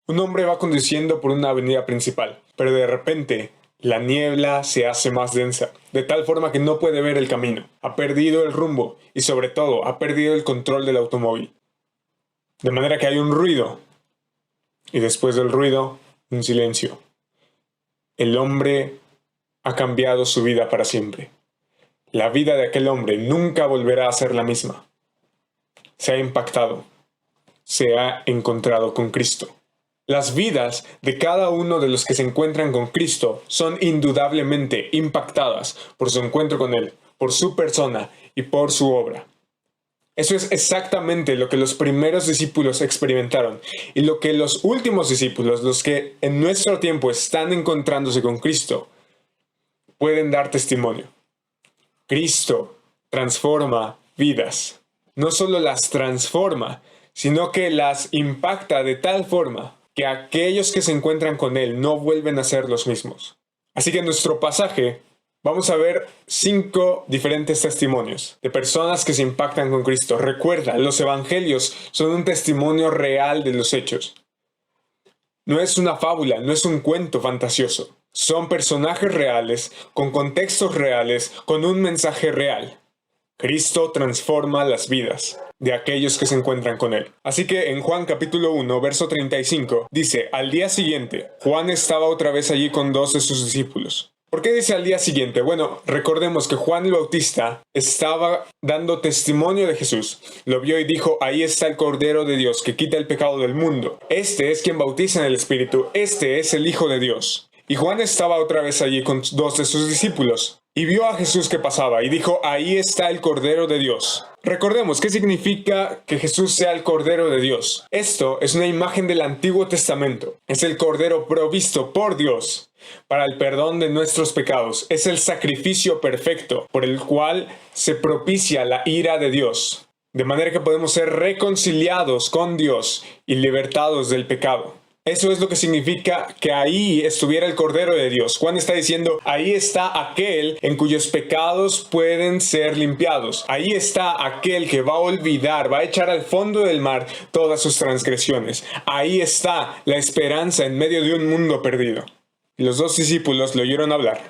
Un hombre va conduciendo por una avenida principal, pero de repente la niebla se hace más densa, de tal forma que no puede ver el camino. Ha perdido el rumbo y sobre todo ha perdido el control del automóvil. De manera que hay un ruido y después del ruido, un silencio. El hombre ha cambiado su vida para siempre. La vida de aquel hombre nunca volverá a ser la misma. Se ha impactado. Se ha encontrado con Cristo. Las vidas de cada uno de los que se encuentran con Cristo son indudablemente impactadas por su encuentro con Él, por su persona y por su obra. Eso es exactamente lo que los primeros discípulos experimentaron y lo que los últimos discípulos, los que en nuestro tiempo están encontrándose con Cristo, pueden dar testimonio. Cristo transforma vidas. No solo las transforma, sino que las impacta de tal forma que aquellos que se encuentran con Él no vuelven a ser los mismos. Así que en nuestro pasaje vamos a ver 5 diferentes testimonios de personas que se impactan con Cristo. Recuerda, los evangelios son un testimonio real de los hechos. No es una fábula, no es un cuento fantasioso. Son personajes reales, con contextos reales, con un mensaje real. Cristo transforma las vidas de aquellos que se encuentran con Él. Así que en Juan capítulo 1, verso 35, dice, al día siguiente, Juan estaba otra vez allí con 2 de sus discípulos. ¿Por qué dice al día siguiente? Bueno, recordemos que Juan el Bautista estaba dando testimonio de Jesús. Lo vio y dijo, ahí está el Cordero de Dios que quita el pecado del mundo. Este es quien bautiza en el Espíritu. Este es el Hijo de Dios. Y Juan estaba otra vez allí con 2 de sus discípulos. Y vio a Jesús que pasaba y dijo, ahí está el Cordero de Dios. Recordemos, ¿qué significa que Jesús sea el Cordero de Dios? Esto es una imagen del Antiguo Testamento. Es el Cordero provisto por Dios para el perdón de nuestros pecados. Es el sacrificio perfecto por el cual se propicia la ira de Dios. De manera que podemos ser reconciliados con Dios y libertados del pecado. Eso es lo que significa que ahí estuviera el Cordero de Dios. Juan está diciendo, ahí está aquel en cuyos pecados pueden ser limpiados. Ahí está aquel que va a olvidar, va a echar al fondo del mar todas sus transgresiones. Ahí está la esperanza en medio de un mundo perdido. Y los 2 discípulos le oyeron hablar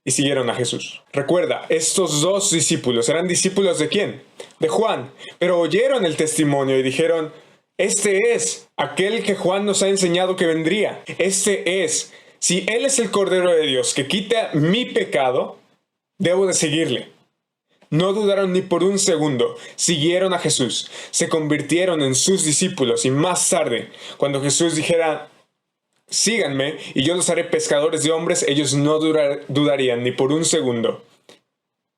y siguieron a Jesús. Recuerda, estos 2 discípulos eran discípulos ¿de quién? De Juan. Pero oyeron el testimonio y dijeron, este es aquel que Juan nos ha enseñado que vendría. Este es, si Él es el Cordero de Dios que quita mi pecado, debo de seguirle. No dudaron ni por un segundo, siguieron a Jesús, se convirtieron en sus discípulos y más tarde, cuando Jesús dijera, síganme y yo los haré pescadores de hombres, ellos no dudarían ni por un segundo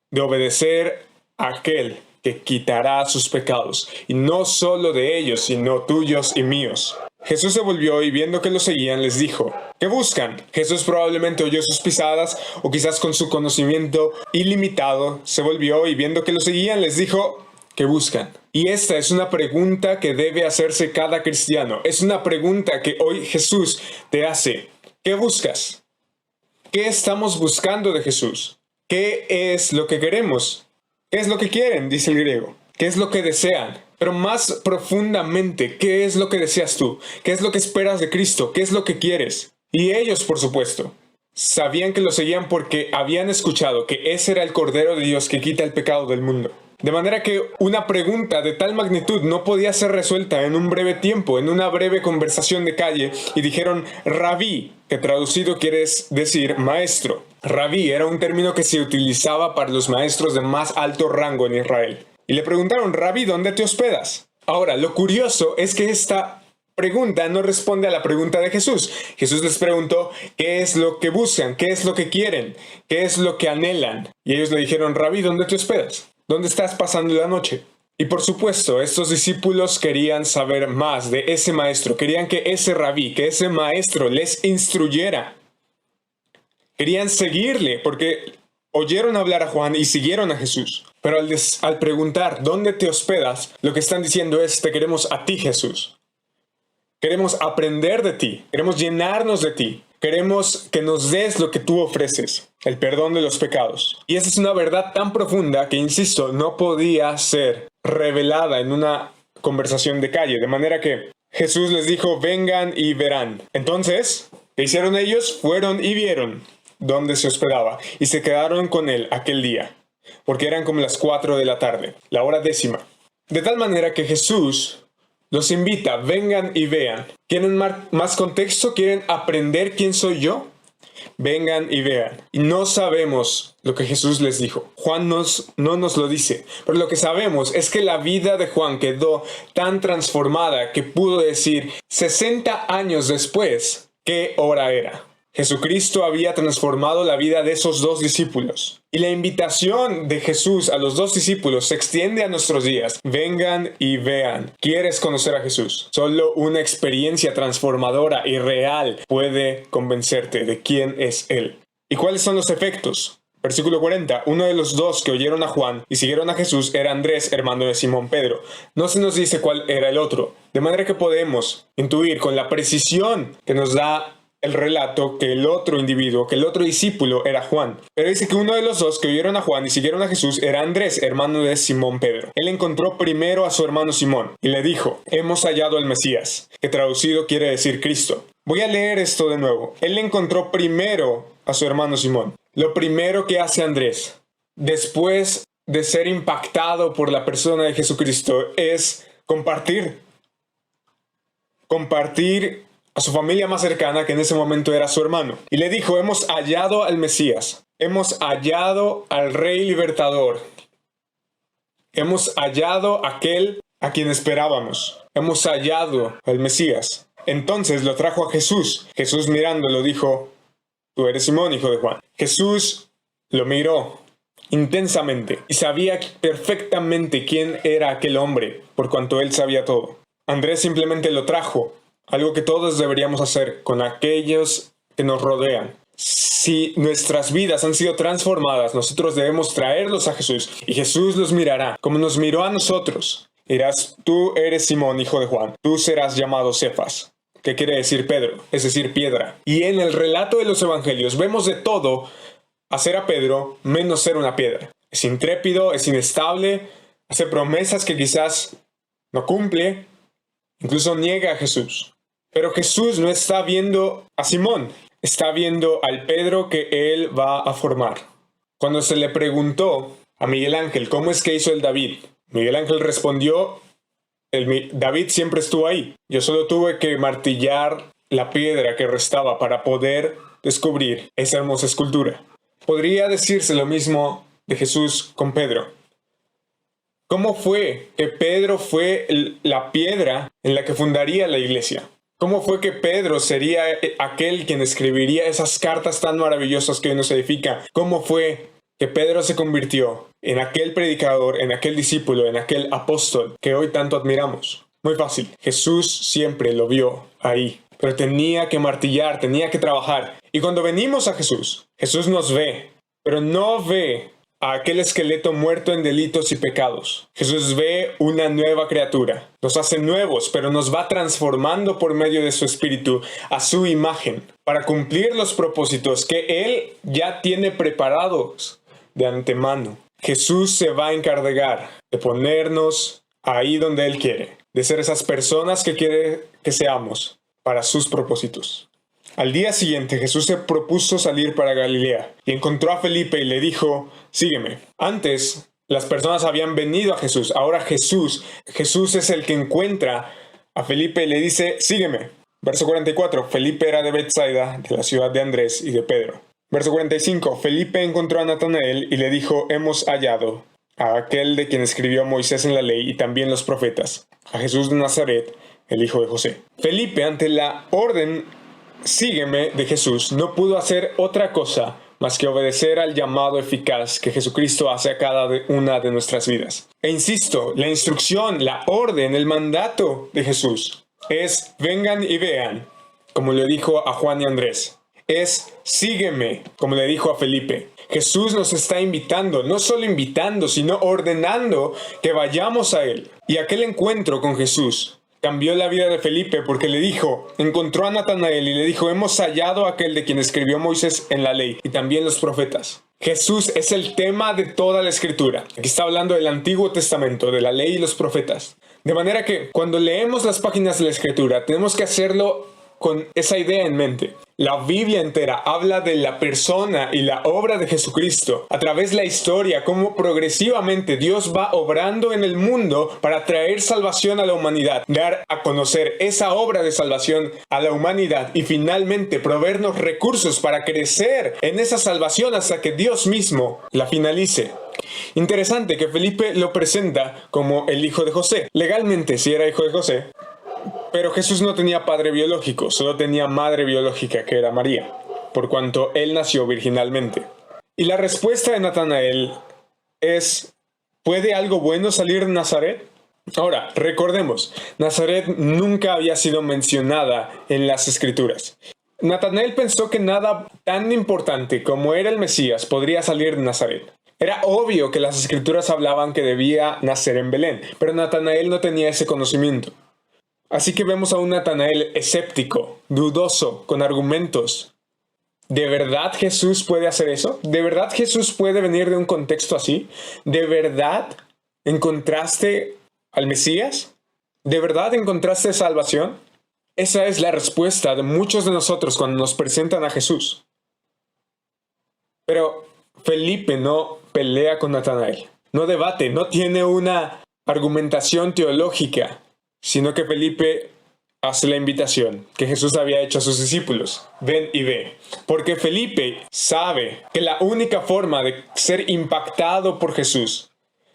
de obedecer a aquel que quitará sus pecados, y no solo de ellos, sino tuyos y míos. Jesús se volvió y viendo que lo seguían, les dijo, ¿qué buscan? Jesús probablemente oyó sus pisadas, o quizás con su conocimiento ilimitado, se volvió y viendo que lo seguían, les dijo, ¿qué buscan? Y esta es una pregunta que debe hacerse cada cristiano. Es una pregunta que hoy Jesús te hace. ¿Qué buscas? ¿Qué estamos buscando de Jesús? ¿Qué es lo que queremos? ¿Qué es lo que quieren? Dice el griego. ¿Qué es lo que desean? Pero más profundamente, ¿qué es lo que deseas tú? ¿Qué es lo que esperas de Cristo? ¿Qué es lo que quieres? Y ellos, por supuesto, sabían que lo seguían porque habían escuchado que ese era el Cordero de Dios que quita el pecado del mundo. De manera que una pregunta de tal magnitud no podía ser resuelta en un breve tiempo, en una breve conversación de calle, y dijeron Rabí, que traducido quiere decir maestro. Rabí era un término que se utilizaba para los maestros de más alto rango en Israel. Y le preguntaron, Rabí, ¿dónde te hospedas? Ahora, lo curioso es que esta pregunta no responde a la pregunta de Jesús. Jesús les preguntó, ¿qué es lo que buscan? ¿Qué es lo que quieren? ¿Qué es lo que anhelan? Y ellos le dijeron, Rabí, ¿dónde te hospedas? ¿Dónde estás pasando la noche? Y por supuesto, estos discípulos querían saber más de ese maestro. Querían que ese rabí, que ese maestro les instruyera. Querían seguirle porque oyeron hablar a Juan y siguieron a Jesús. Pero al preguntar, ¿dónde te hospedas? Lo que están diciendo es, te queremos a ti, Jesús. Queremos aprender de ti. Queremos llenarnos de ti. Queremos que nos des lo que tú ofreces, el perdón de los pecados. Y esa es una verdad tan profunda que, insisto, no podía ser revelada en una conversación de calle. De manera que Jesús les dijo, vengan y verán. Entonces, ¿qué hicieron ellos? Fueron y vieron dónde se hospedaba y se quedaron con él aquel día, porque eran como las 4 de la tarde, la hora 10. De tal manera que Jesús los invita, vengan y vean. ¿Quieren más contexto? ¿Quieren aprender quién soy yo? Vengan y vean. Y no sabemos lo que Jesús les dijo. Juan no nos lo dice. Pero lo que sabemos es que la vida de Juan quedó tan transformada que pudo decir 60 años después qué hora era. Jesucristo había transformado la vida de esos 2 discípulos. Y la invitación de Jesús a los 2 discípulos se extiende a nuestros días. Vengan y vean. ¿Quieres conocer a Jesús? Solo una experiencia transformadora y real puede convencerte de quién es Él. ¿Y cuáles son los efectos? Versículo 40. Uno de los 2 que oyeron a Juan y siguieron a Jesús era Andrés, hermano de Simón Pedro. No se nos dice cuál era el otro. De manera que podemos intuir con la precisión que nos da el relato que el otro individuo, que el otro discípulo era Juan. Pero dice que uno de los 2 que oyeron a Juan y siguieron a Jesús era Andrés, hermano de Simón Pedro. Él encontró primero a su hermano Simón y le dijo, hemos hallado al Mesías, que traducido quiere decir Cristo. Voy a leer esto de nuevo. Él encontró primero a su hermano Simón. Lo primero que hace Andrés, después de ser impactado por la persona de Jesucristo, es compartir a su familia más cercana, que en ese momento era su hermano. Y le dijo, hemos hallado al Mesías, hemos hallado al Rey Libertador, hemos hallado a aquel a quien esperábamos, hemos hallado al Mesías. Entonces lo trajo a Jesús. Jesús mirándolo dijo, tú eres Simón, hijo de Juan. Jesús lo miró intensamente y sabía perfectamente quién era aquel hombre, por cuanto él sabía todo. Andrés simplemente lo trajo. Algo que todos deberíamos hacer con aquellos que nos rodean. Si nuestras vidas han sido transformadas, nosotros debemos traerlos a Jesús y Jesús los mirará como nos miró a nosotros. Dirás, tú eres Simón, hijo de Juan, tú serás llamado Cefas. ¿Qué quiere decir Pedro? Es decir, piedra. Y en el relato de los evangelios vemos de todo hacer a Pedro menos ser una piedra. Es intrépido, es inestable, hace promesas que quizás no cumple, incluso niega a Jesús. Pero Jesús no está viendo a Simón, está viendo al Pedro que él va a formar. Cuando se le preguntó a Miguel Ángel cómo es que hizo el David, Miguel Ángel respondió, David siempre estuvo ahí. Yo solo tuve que martillar la piedra que restaba para poder descubrir esa hermosa escultura. Podría decirse lo mismo de Jesús con Pedro. ¿Cómo fue que Pedro fue la piedra en la que fundaría la iglesia? ¿Cómo fue que Pedro sería aquel quien escribiría esas cartas tan maravillosas que hoy nos edifica? ¿Cómo fue que Pedro se convirtió en aquel predicador, en aquel discípulo, en aquel apóstol que hoy tanto admiramos? Muy fácil. Jesús siempre lo vio ahí, pero tenía que martillar, tenía que trabajar. Y cuando venimos a Jesús, Jesús nos ve, pero no ve a aquel esqueleto muerto en delitos y pecados. Jesús ve una nueva criatura. Nos hace nuevos, pero nos va transformando por medio de su espíritu a su imagen para cumplir los propósitos que Él ya tiene preparados de antemano. Jesús se va a encargar de ponernos ahí donde Él quiere, de ser esas personas que quiere que seamos para sus propósitos. Al día siguiente Jesús se propuso salir para Galilea y encontró a Felipe y le dijo, sígueme. Antes las personas habían venido a Jesús, ahora Jesús es el que encuentra a Felipe y le dice, sígueme. Verso 44, Felipe era de Betsaida, de la ciudad de Andrés y de Pedro. Verso 45, Felipe encontró a Natanael y le dijo, hemos hallado a aquel de quien escribió Moisés en la ley y también los profetas, a Jesús de Nazaret, el hijo de José. Felipe, ante la orden sígueme de Jesús, no pudo hacer otra cosa más que obedecer al llamado eficaz que Jesucristo hace a cada una de nuestras vidas. E insisto, la instrucción, la orden, el mandato de Jesús es vengan y vean, como le dijo a Juan y Andrés. Es sígueme, como le dijo a Felipe. Jesús nos está invitando, no solo invitando, sino ordenando que vayamos a Él. Y aquel encuentro con Jesús cambió la vida de Felipe porque le dijo, encontró a Natanael y le dijo, hemos hallado a aquel de quien escribió Moisés en la ley y también los profetas. Jesús es el tema de toda la escritura. Aquí está hablando del Antiguo Testamento, de la ley y los profetas. De manera que cuando leemos las páginas de la Escritura, tenemos que hacerlo con esa idea en mente. La Biblia entera habla de la persona y la obra de Jesucristo. A través de la historia, cómo progresivamente Dios va obrando en el mundo para traer salvación a la humanidad, dar a conocer esa obra de salvación a la humanidad y finalmente proveernos recursos para crecer en esa salvación hasta que Dios mismo la finalice. Interesante que Felipe lo presenta como el hijo de José. Legalmente sí era hijo de José, pero Jesús no tenía padre biológico, solo tenía madre biológica, que era María, por cuanto él nació virginalmente. Y la respuesta de Natanael es: ¿puede algo bueno salir de Nazaret? Ahora, recordemos, Nazaret nunca había sido mencionada en las Escrituras. Natanael pensó que nada tan importante como era el Mesías podría salir de Nazaret. Era obvio que las Escrituras hablaban que debía nacer en Belén, pero Natanael no tenía ese conocimiento. Así que vemos a un Natanael escéptico, dudoso, con argumentos. ¿De verdad Jesús puede hacer eso? ¿De verdad Jesús puede venir de un contexto así? ¿De verdad encontraste al Mesías? ¿De verdad encontraste salvación? Esa es la respuesta de muchos de nosotros cuando nos presentan a Jesús. Pero Felipe no pelea con Natanael, no debate, no tiene una argumentación teológica, sino que Felipe hace la invitación que Jesús había hecho a sus discípulos: ven y ve. Porque Felipe sabe que la única forma de ser impactado por Jesús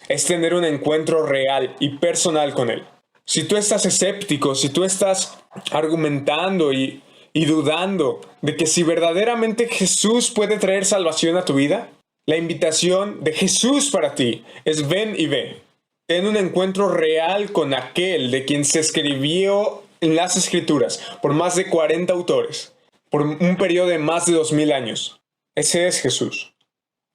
es tener un encuentro real y personal con Él. Si tú estás escéptico, si tú estás argumentando y dudando de que si verdaderamente Jesús puede traer salvación a tu vida, la invitación de Jesús para ti es: ven y ve. Ten un encuentro real con aquel de quien se escribió en las Escrituras por más de 40 autores, por un periodo de más de 2000 años. Ese es Jesús,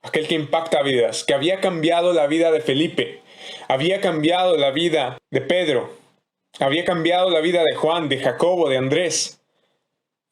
aquel que impacta vidas, que había cambiado la vida de Felipe, había cambiado la vida de Pedro, había cambiado la vida de Juan, de Jacobo, de Andrés.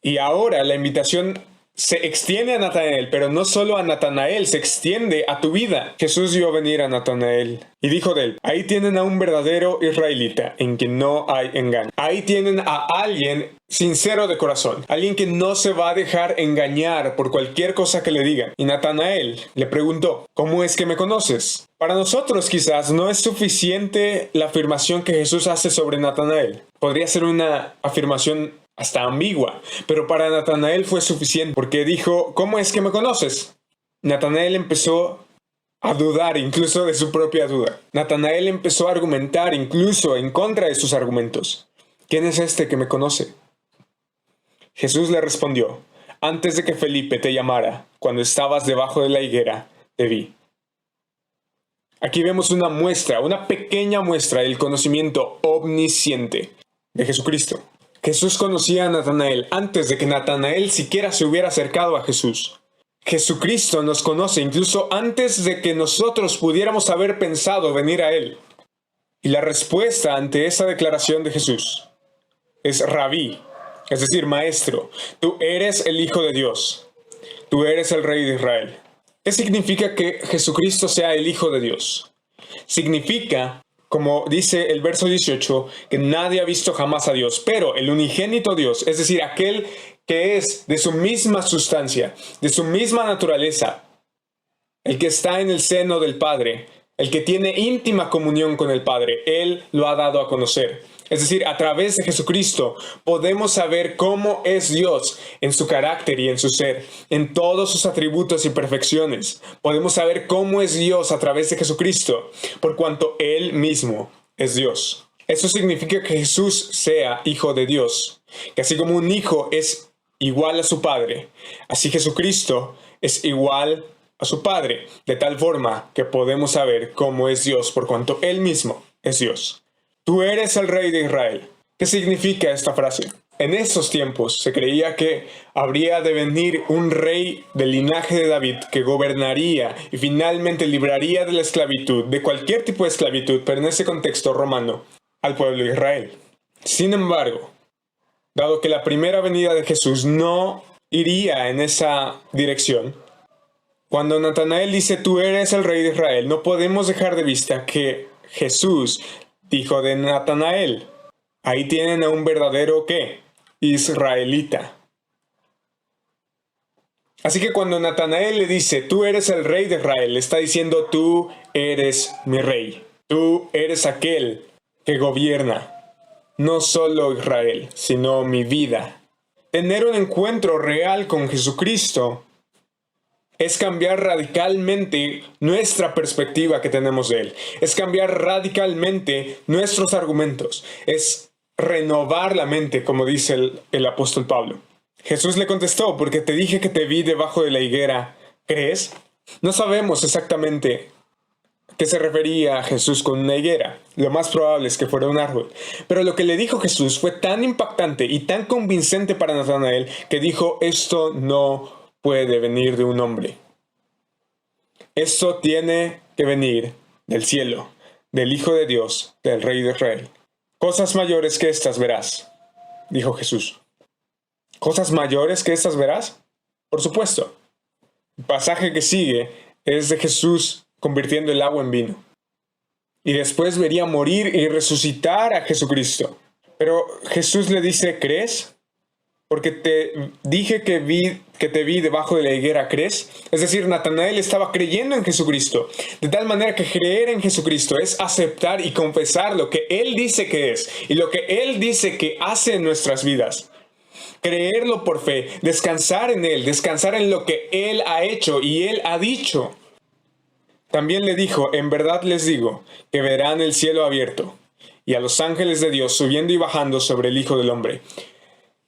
Y ahora la invitación se extiende a Natanael, pero no solo a Natanael, se extiende a tu vida. Jesús vio venir a Natanael y dijo de él: ahí tienen a un verdadero israelita en quien no hay engaño. Ahí tienen a alguien sincero de corazón, alguien que no se va a dejar engañar por cualquier cosa que le digan. Y Natanael le preguntó: ¿cómo es que me conoces? Para nosotros quizás no es suficiente la afirmación que Jesús hace sobre Natanael. Podría ser una afirmación hasta ambigua, pero para Natanael fue suficiente, porque dijo: ¿cómo es que me conoces? Natanael empezó a dudar incluso de su propia duda. Natanael empezó a argumentar incluso en contra de sus argumentos. ¿Quién es este que me conoce? Jesús le respondió: antes de que Felipe te llamara, cuando estabas debajo de la higuera, te vi. Aquí vemos una muestra, una pequeña muestra del conocimiento omnisciente de Jesucristo. Jesús conocía a Natanael antes de que Natanael siquiera se hubiera acercado a Jesús. Jesucristo nos conoce incluso antes de que nosotros pudiéramos haber pensado venir a Él. Y la respuesta ante esa declaración de Jesús es: Rabí, es decir, maestro, tú eres el Hijo de Dios, tú eres el Rey de Israel. ¿Qué significa que Jesucristo sea el Hijo de Dios? Significa, como dice el verso 18, que nadie ha visto jamás a Dios, pero el unigénito Dios, es decir, aquel que es de su misma sustancia, de su misma naturaleza, el que está en el seno del Padre, el que tiene íntima comunión con el Padre, Él lo ha dado a conocer. Es decir, a través de Jesucristo podemos saber cómo es Dios en su carácter y en su ser, en todos sus atributos y perfecciones. Podemos saber cómo es Dios a través de Jesucristo, por cuanto Él mismo es Dios. Eso significa que Jesús sea Hijo de Dios, que así como un hijo es igual a su Padre, así Jesucristo es igual a su Padre, de tal forma que podemos saber cómo es Dios, por cuanto Él mismo es Dios. Tú eres el Rey de Israel. ¿Qué significa esta frase? En esos tiempos se creía que habría de venir un rey del linaje de David que gobernaría y finalmente libraría de la esclavitud, de cualquier tipo de esclavitud, pero en ese contexto romano, al pueblo de Israel. Sin embargo, dado que la primera venida de Jesús no iría en esa dirección, cuando Natanael dice: tú eres el Rey de Israel, no podemos dejar de vista que Jesús Hijo de Natanael. Ahí tienen a un verdadero ¿qué? Israelita. Así que cuando Natanael le dice, tú eres el rey de Israel, le está diciendo, tú eres mi rey. Tú eres aquel que gobierna no solo Israel, sino mi vida. Tener un encuentro real con Jesucristo es cambiar radicalmente nuestra perspectiva que tenemos de Él. Es cambiar radicalmente nuestros argumentos. Es renovar la mente, como dice el apóstol Pablo. Jesús le contestó, porque te dije que te vi debajo de la higuera, ¿crees? No sabemos exactamente qué se refería a Jesús con una higuera. Lo más probable es que fuera un árbol. Pero lo que le dijo Jesús fue tan impactante y tan convincente para Natanael que dijo, esto no puede venir de un hombre. Esto tiene que venir del cielo, del Hijo de Dios, del Rey de Israel. Cosas mayores que estas verás, dijo Jesús. ¿Cosas mayores que estas verás? Por supuesto. El pasaje que sigue es de Jesús convirtiendo el agua en vino. Y después vería morir y resucitar a Jesucristo. Pero Jesús le dice, ¿crees? Porque te dije que te vi debajo de la higuera, ¿crees? Es decir, Natanael estaba creyendo en Jesucristo. De tal manera que creer en Jesucristo es aceptar y confesar lo que Él dice que es y lo que Él dice que hace en nuestras vidas. Creerlo por fe, descansar en Él, descansar en lo que Él ha hecho y Él ha dicho. También le dijo, en verdad les digo, que verán el cielo abierto y a los ángeles de Dios subiendo y bajando sobre el Hijo del Hombre.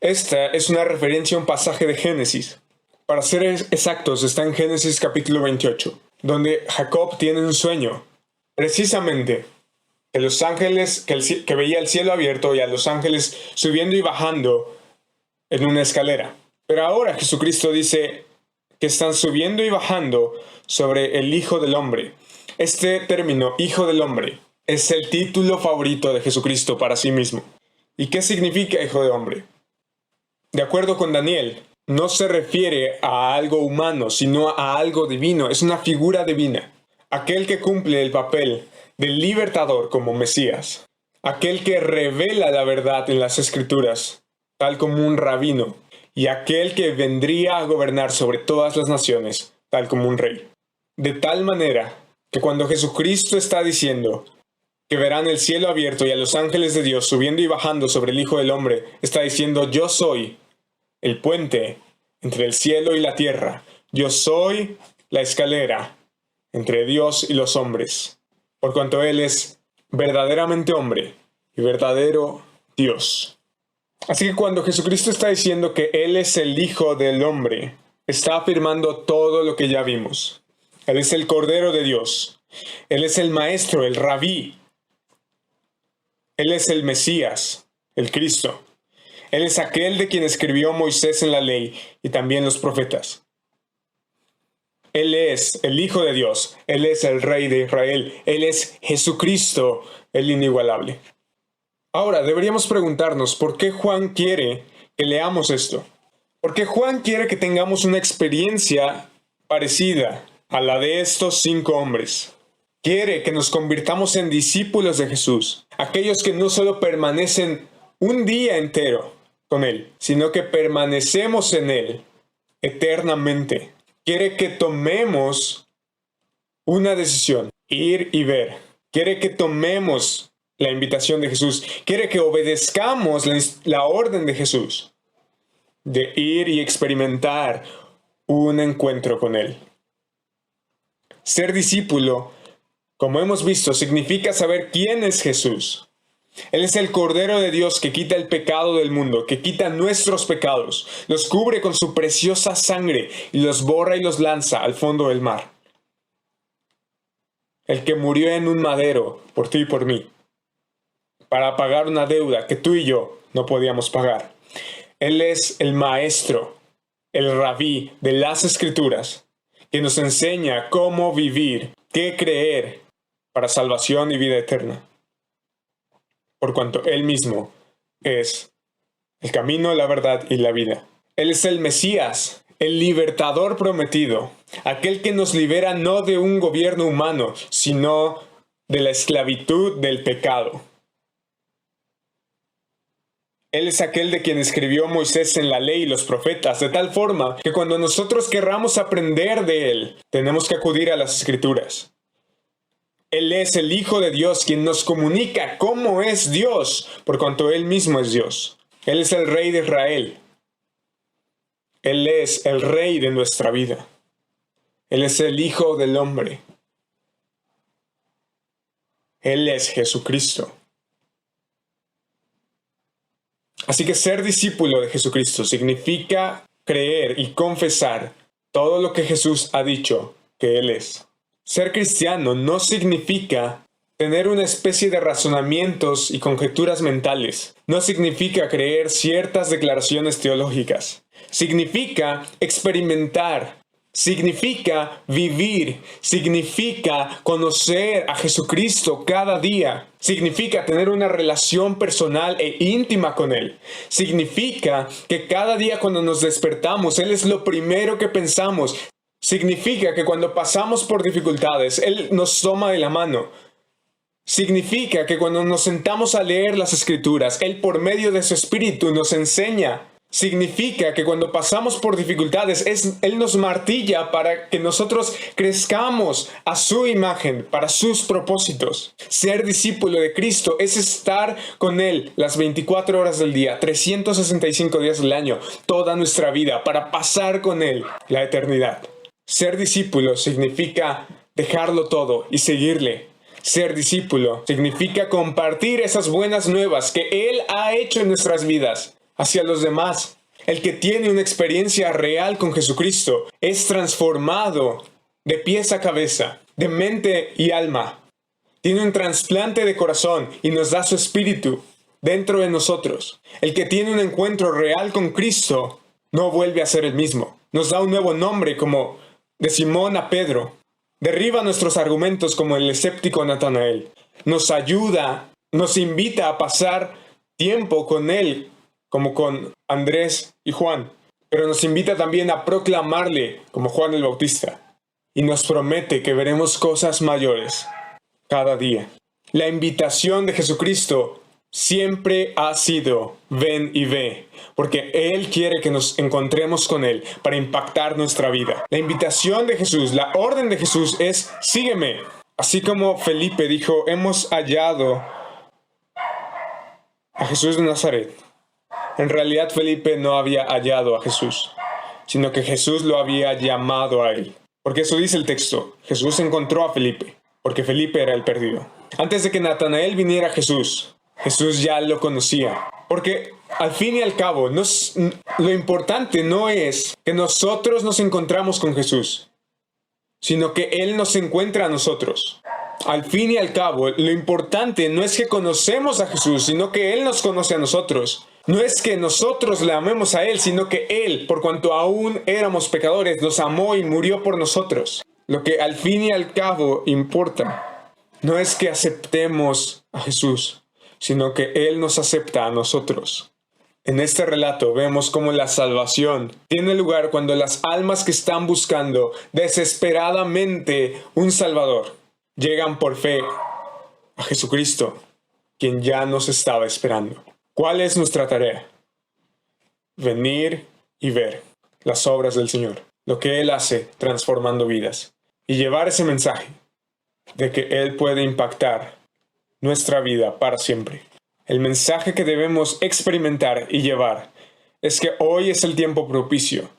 Esta es una referencia a un pasaje de Génesis. Para ser exactos, está en Génesis capítulo 28, donde Jacob tiene un sueño. Precisamente, que los ángeles, que veía el cielo abierto y a los ángeles subiendo y bajando en una escalera. Pero ahora Jesucristo dice que están subiendo y bajando sobre el Hijo del Hombre. Este término, Hijo del Hombre, es el título favorito de Jesucristo para sí mismo. ¿Y qué significa Hijo de Hombre? De acuerdo con Daniel, no se refiere a algo humano, sino a algo divino. Es una figura divina. Aquel que cumple el papel del libertador como Mesías. Aquel que revela la verdad en las Escrituras, tal como un rabino. Y aquel que vendría a gobernar sobre todas las naciones, tal como un rey. De tal manera que cuando Jesucristo está diciendo que verán el cielo abierto y a los ángeles de Dios subiendo y bajando sobre el Hijo del Hombre, está diciendo, yo soy el puente entre el cielo y la tierra. Yo soy la escalera entre Dios y los hombres, por cuanto Él es verdaderamente hombre y verdadero Dios. Así que cuando Jesucristo está diciendo que Él es el Hijo del Hombre, está afirmando todo lo que ya vimos. Él es el Cordero de Dios. Él es el Maestro, el Rabí. Él es el Mesías, el Cristo. Él es aquel de quien escribió Moisés en la ley y también los profetas. Él es el Hijo de Dios. Él es el Rey de Israel. Él es Jesucristo, el inigualable. Ahora, deberíamos preguntarnos por qué Juan quiere que leamos esto. Porque Juan quiere que tengamos una experiencia parecida a la de estos 5 hombres. Quiere que nos convirtamos en discípulos de Jesús. Aquellos que no solo permanecen un día entero con Él, sino que permanecemos en Él eternamente. Quiere que tomemos una decisión, ir y ver. Quiere que tomemos la invitación de Jesús. Quiere que obedezcamos la orden de Jesús de ir y experimentar un encuentro con Él. Ser discípulo, como hemos visto, significa saber quién es Jesús. Él es el Cordero de Dios que quita el pecado del mundo, que quita nuestros pecados, los cubre con su preciosa sangre y los borra y los lanza al fondo del mar. El que murió en un madero por ti y por mí, para pagar una deuda que tú y yo no podíamos pagar. Él es el Maestro, el Rabí de las Escrituras, que nos enseña cómo vivir, qué creer para salvación y vida eterna. Por cuanto Él mismo es el camino, la verdad y la vida. Él es el Mesías, el libertador prometido, aquel que nos libera no de un gobierno humano, sino de la esclavitud del pecado. Él es aquel de quien escribió Moisés en la ley y los profetas, de tal forma que cuando nosotros querramos aprender de Él, tenemos que acudir a las Escrituras. Él es el Hijo de Dios quien nos comunica cómo es Dios, por cuanto Él mismo es Dios. Él es el Rey de Israel. Él es el Rey de nuestra vida. Él es el Hijo del Hombre. Él es Jesucristo. Así que ser discípulo de Jesucristo significa creer y confesar todo lo que Jesús ha dicho que Él es. Ser cristiano no significa tener una especie de razonamientos y conjeturas mentales. No significa creer ciertas declaraciones teológicas. Significa experimentar. Significa vivir, significa conocer a Jesucristo cada día, significa tener una relación personal e íntima con Él, significa que cada día cuando nos despertamos, Él es lo primero que pensamos, significa que cuando pasamos por dificultades, Él nos toma de la mano, significa que cuando nos sentamos a leer las Escrituras, Él por medio de su Espíritu nos enseña. Significa que cuando pasamos por dificultades, Él nos martilla para que nosotros crezcamos a su imagen, para sus propósitos. Ser discípulo de Cristo es estar con Él las 24 horas del día, 365 días del año, toda nuestra vida, para pasar con Él la eternidad. Ser discípulo significa dejarlo todo y seguirle. Ser discípulo significa compartir esas buenas nuevas que Él ha hecho en nuestras vidas hacia los demás. El que tiene una experiencia real con Jesucristo es transformado de pies a cabeza, de mente y alma. Tiene un trasplante de corazón y nos da su espíritu dentro de nosotros. El que tiene un encuentro real con Cristo no vuelve a ser el mismo. Nos da un nuevo nombre como de Simón a Pedro. Derriba nuestros argumentos como el escéptico Natanael. Nos ayuda, nos invita a pasar tiempo con Él, como con Andrés y Juan, pero nos invita también a proclamarle como Juan el Bautista, y nos promete que veremos cosas mayores cada día. La invitación de Jesucristo siempre ha sido ven y ve, porque Él quiere que nos encontremos con Él para impactar nuestra vida. La invitación de Jesús, la orden de Jesús es sígueme. Así como Felipe dijo, hemos hallado a Jesús de Nazaret. En realidad Felipe no había hallado a Jesús, sino que Jesús lo había llamado a él. Porque eso dice el texto, Jesús encontró a Felipe, porque Felipe era el perdido. Antes de que Natanael viniera a Jesús, Jesús ya lo conocía. Porque al fin y al cabo, lo importante no es que nosotros nos encontramos con Jesús, sino que Él nos encuentra a nosotros. Al fin y al cabo, lo importante no es que conocemos a Jesús, sino que Él nos conoce a nosotros. No es que nosotros le amemos a Él, sino que Él, por cuanto aún éramos pecadores, nos amó y murió por nosotros. Lo que al fin y al cabo importa no es que aceptemos a Jesús, sino que Él nos acepta a nosotros. En este relato vemos cómo la salvación tiene lugar cuando las almas que están buscando desesperadamente un Salvador llegan por fe a Jesucristo, quien ya nos estaba esperando. ¿Cuál es nuestra tarea? Venir y ver las obras del Señor, lo que Él hace transformando vidas, y llevar ese mensaje de que Él puede impactar nuestra vida para siempre. El mensaje que debemos experimentar y llevar es que hoy es el tiempo propicio